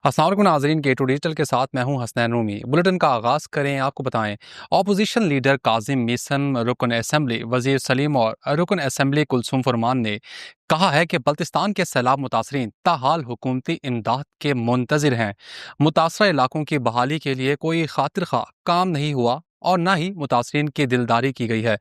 अस्सलाम वालेकुम नाज़रीन, के टू डिजिटल के साथ मैं हूं हसनैन रूमी। बुलेटिन का आगाज़ करें, आपको बताएं। अपोजिशन लीडर काजिम मीसम, रुकन असम्बली वज़ीर सलीम और रुकन असम्बली कुलसुम फरमान ने कहा है कि बल्तिस्तान के सैलाब मुतासरीन ताहाल हुकूमती इमदाद के मुंतज़िर हैं। मुतासरा इलाकों की बहाली के लिए कोई खातिर खा काम नहीं हुआ और न ही मुतासरीन की दिलदारी की गई है।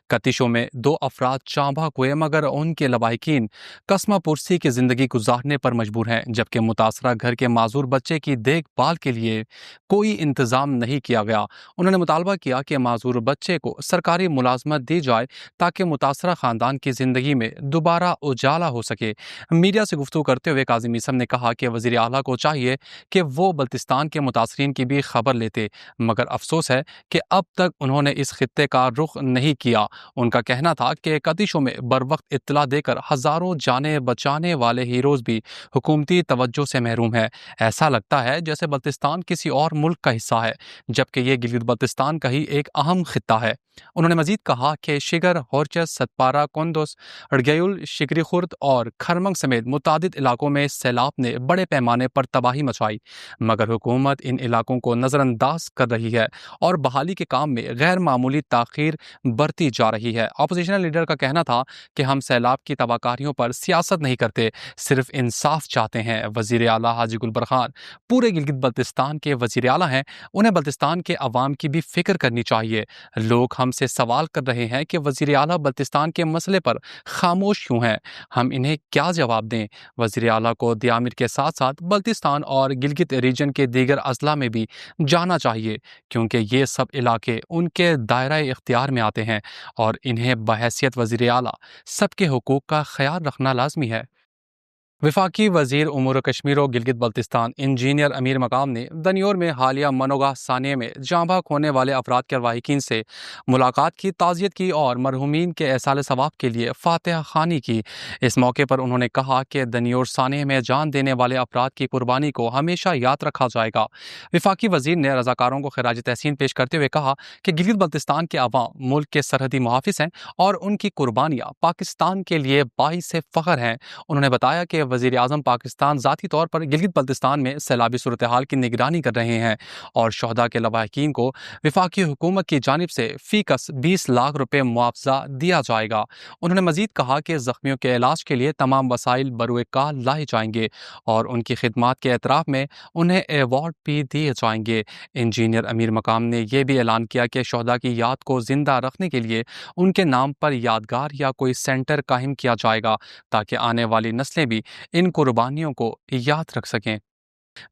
कतिशों में 2 अफराद जाँ बहक हुए, मगर उनके लवाहिकीन कस्मा पुरसी की जिंदगी गुजारने पर मजबूर हैं, जबकि मुतासरा घर के माजूर बच्चे की देखभाल के लिए कोई इंतजाम नहीं किया गया। उन्होंने मुतालबा किया कि माजूर बच्चे को सरकारी मुलाजमत दी जाए ताकि मुतासरा खानदान की जिंदगी में दोबारा उजाला हो सके। मीडिया से गुफ्तगू करते हुए काजिम मीसम ने कहा कि वजीर आला को चाहिए कि वो बल्तिस्तान के मुतासरीन की भी खबर लेते, मगर अफसोस है कि अब तक उन्होंने इस खित्ते का रुख नहीं किया। उनका कहना था कि कदिशों में बर वक्त इत्तला देकर हजारों जानें बचाने वाले हीरोज भी हुकूमती तवज्जो से महरूम है। ऐसा लगता है जैसे बल्तिस्तान किसी और मुल्क का हिस्सा है, जबकि ये गिलगित बल्तिस्तान का ही एक अहम खित्ता है। उन्होंने मजीद कहा कि शिगर, होरचस, सतपारा, कुंदुस, अड़गयुल, शिकरी खुर्द और खरमंग समेत मुतादिद इलाकों में सैलाब ने बड़े पैमाने पर तबाही मचाई, मगर हुकूमत इन इलाकों को नज़रअंदाज कर रही है और बहाली के काम में गैर मामूली ताखीर बरती जा रही है। अपोजिशन लीडर का कहना था कि हम सैलाब की तबाहकारियों पर सियासत नहीं करते, सिर्फ इंसाफ चाहते हैं। वजीर आला हाजी गुल बरखान पूरे गिलगित बल्तिस्तान के वजीर आला हैं, उन्हें बल्तिस्तान के अवाम की भी फिक्र करनी चाहिए। लोग हमसे सवाल कर रहे हैं कि वजीर आला बल्तिस्तान के मसले पर खामोश क्यों हैं, हम इन्हें क्या जवाब दें। वजीर आला को दियामिर के साथ साथ बल्तिस्तान और गिलगित रीजन के दीगर अजला में भी जाना चाहिए, क्योंकि ये सब इलाके उनके दायरा इख्तियार में आते हैं और इन्हें बहैसियत वज़ीर आला सबके हुकूक का ख्याल रखना लाजमी है। वफाकी वजीर उमूर कश्मीर और गिलगित बल्तिस्तान इंजीनियर अमीर मकाम ने दनियोर में हालिया मनोगाह सानिया में जाँ बहक होने वाले अफराद के वाहिकीन से मुलाकात की, ताज़ियत की और मरहूमीन के एहसाल सवाब के लिए फातिहा खानी की। इस मौके पर उन्होंने कहा कि दनियोर सानिया में जान देने वाले अफराद की कुर्बानी को हमेशा याद रखा जाएगा। वफाकी वजीर ने रजाकारों को खराज तहसीन पेश करते हुए कहा कि गिलगित बल्तिस्तान के अवाम मुल्क के सरहदी मुहाफिज हैं और उनकी कुर्बानियाँ पाकिस्तान के लिए बाइस फ़ख्र हैं। उन्होंने बताया कि वज़ीर आज़म पाकिस्तान ज़ाती तौर पर गिलगित बल्तिस्तान में सैलाबी सूरत हाल की निगरानी कर रहे हैं और शहदा के लवाहिकीन को वफाकी हुकूमत की जानिब से फ़ीकस 20 लाख रुपये मुआवजा दिया जाएगा। उन्होंने मजीद कहा कि ज़ख्मियों के इलाज के लिए तमाम वसाइल बरुए कार लाए जाएंगे और उनकी खिदमात के एतराफ़ में उन्हें एवॉर्ड भी दिए जाएंगे। इंजीनियर अमीर मकाम ने यह भी ऐलान किया कि शहदा की याद को ज़िंदा रखने के लिए उनके नाम पर यादगार या कोई सेंटर कायम किया जाएगा, ताकि आने वाली नस्लें भी इन कुर्बानियों को याद रख सकें।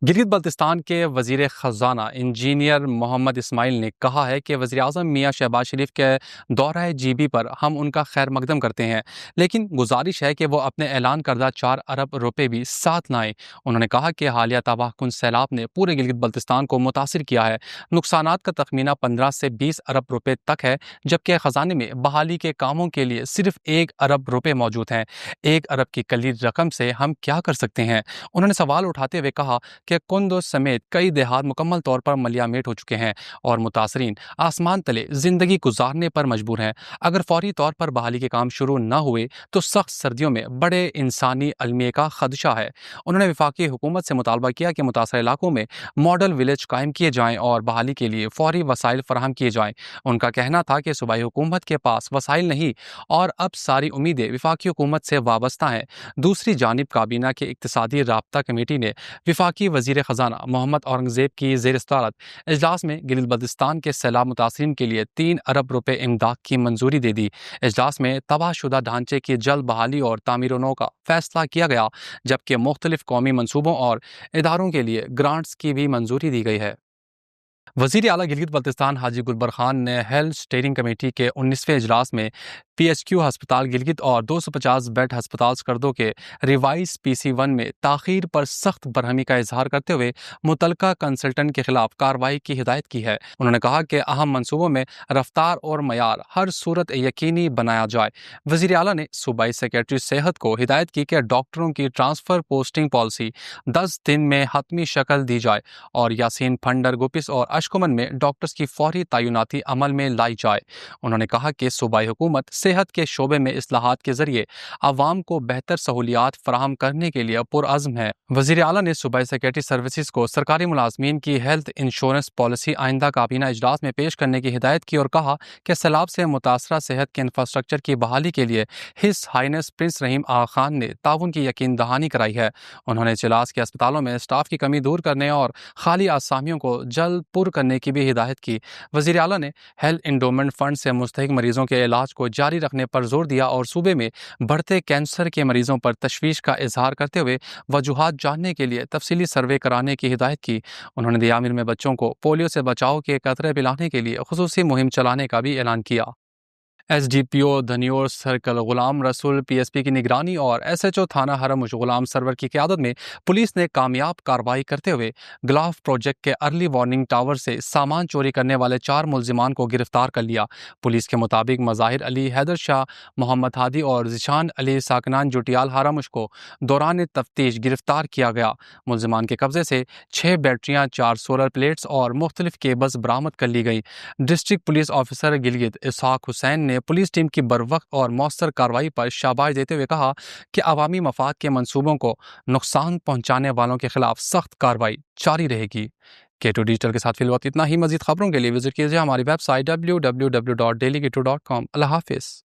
गिलगित बल्तिस्तान के वजीर ख़जाना इंजीनियर मोहम्मद इस्माइल ने कहा है कि वज़ीर आज़म मियाँ शहबाज शरीफ के दौरा GB पर हम उनका खैर मकदम करते हैं, लेकिन गुजारिश है कि वो अपने ऐलान करदा 4 अरब रुपये भी साथ लाएं। उन्होंने कहा कि हालिया तबाहकुन सैलाब ने पूरे गिलगित बल्तिस्तान को मुतासिर किया है। नुकसानात का तखमीना 15 से 20 अरब रुपये तक है, जबकि ख़जाने में बहाली के कामों के लिए सिर्फ 1 अरब रुपये मौजूद हैं। 1 अरब की कलील रकम से हम क्या कर सकते हैं। उन्होंने सवाल उठाते हुए कहा कि कुंदुज समेत कई देहात मुकम्मल तौर पर मलियामेट हो चुके हैं और मुतासरीन आसमान तले जिंदगी गुजारने पर मजबूर हैं। अगर फौरी तौर पर बहाली के काम शुरू न हुए तो सख्त सर्दियों में बड़े इंसानी अलमिया का खदशा है। उन्होंने वफाकी हुकूमत से मुतालबा किया कि मुतासर इलाकों में मॉडल विलेज कायम किए जाएँ और बहाली के लिए फौरी वसाइल फराहम किए जाएँ। उनका कहना था कि सूबाई हुकूमत के पास वसाइल नहीं और अब सारी उम्मीदें वफाकी हुकूमत से वाबस्ता हैं। दूसरी जानिब काबीना की इक्तिसादी राब्ता कमेटी ने वफाकी वज़ीर ख़जाना मोहम्मद औरंगज़ेब की ज़ेर सदारत इजलास में गिलगित बल्तिस्तान के सैलाब मुतासरीन के लिए 3 अरब रुपये इमदाद की मंजूरी दे दी। इजलास में तबाहशुदा ढांचे की जल्द बहाली और तामीर नौ का फैसला किया गया, जबकि मुख्तलिफ कौमी मनसूबों और इदारों के लिए ग्रांट्स की भी मंजूरी दी गई है। वज़ीर आला गिलगित बल्तिस्तान हाजी गुल बरखान ने हेल्थ स्टीयरिंग कमेटी के 19वें इजलास में PHQ हस्पताल गिलगित और 250 बेड हस्पताल स्कर्दो के रिवाइज PC1 में ताख़ीर पर सख्त बरहमी का इजहार करते हुए मुतलका कंसल्टेंट के खिलाफ कार्रवाई की हिदायत की है। उन्होंने कहा कि अहम मनसूबों में रफ्तार और मयार हर सूरत यकीनी बनाया जाए। वज़ीर आला ने सूबाई सेक्रेटरी सेहत को हिदायत की कि डॉक्टरों की ट्रांसफ़र पोस्टिंग पॉलिसी 10 दिन में हतमी शक्ल दी जाए और यासीन फंडर, गुपिस और अशकुमन में डॉक्टर्स की फौरी तैनाती अमल में लाई जाए। उन्होंने कहा कि सूबाई हुकूमत صحت کے شعبے میں اصلاحات کے ذریعے عوام کو بہتر سہولیات فراہم کرنے کے لیے پرعزم ہے۔ وزیر اعلیٰ نے صوبائی سیکورٹی سروسز کو سرکاری ملازمین کی ہیلتھ انشورنس پالیسی آئندہ کابینہ اجلاس میں پیش کرنے کی ہدایت کی اور کہا کہ سیلاب سے متاثرہ صحت کے انفراسٹرکچر کی بحالی کے لیے ہز ہائنس پرنس رحیم آغا خان نے تعاون کی یقین دہانی کرائی ہے۔ انہوں نے اجلاس کے اسپتالوں میں اسٹاف کی کمی دور کرنے اور خالی اسامیوں کو جلد پر کرنے کی بھی ہدایت کی۔ وزیر اعلیٰ نے ہیلتھ انڈومنٹ فنڈ سے مستحق مریضوں کے علاج کو جاری رکھنے پر زور دیا اور صوبے میں بڑھتے کینسر کے مریضوں پر تشویش کا اظہار کرتے ہوئے وجوہات جاننے کے لیے تفصیلی سروے کرانے کی ہدایت کی۔ انہوں نے دیامر میں بچوں کو پولیو سے بچاؤ کے قطرے پلانے کے لیے خصوصی مہم چلانے کا بھی اعلان کیا۔ ایس ڈی پی او دھنیور سرکل غلام رسول پی ایس پی کی نگرانی اور ایس ایچ او تھانہ حرمش غلام سرور کی قیادت میں پولیس نے کامیاب کارروائی کرتے ہوئے گلاف پروجیکٹ کے ارلی وارننگ ٹاور سے سامان چوری کرنے والے 4 ملزمان کو گرفتار کر لیا۔ پولیس کے مطابق مظاہر علی، حیدر شاہ، محمد ہادی اور ذیشان علی ساکنان جوٹیال حرمش کو دوران تفتیش گرفتار کیا گیا۔ ملزمان کے قبضے سے 6 بیٹریاں، 4 سولر پلیٹس اور مختلف کیبلز برآمد کر لی گئی۔ ڈسٹرکٹ پولیس آفیسر گلگت اسحاق حسین نے پولیس ٹیم کی بروقت اور مؤثر کارروائی پر شاباش دیتے ہوئے کہا کہ عوامی مفاد کے منصوبوں کو نقصان پہنچانے والوں کے خلاف سخت کارروائی جاری رہے گی۔ K2 ڈیجیٹل کے ساتھ فی الوقت اتنا ہی۔ مزید خبروں کے لیے وزٹ کیجیے ہماری ویب سائٹ www.dailyk2.com۔ اللہ حافظ۔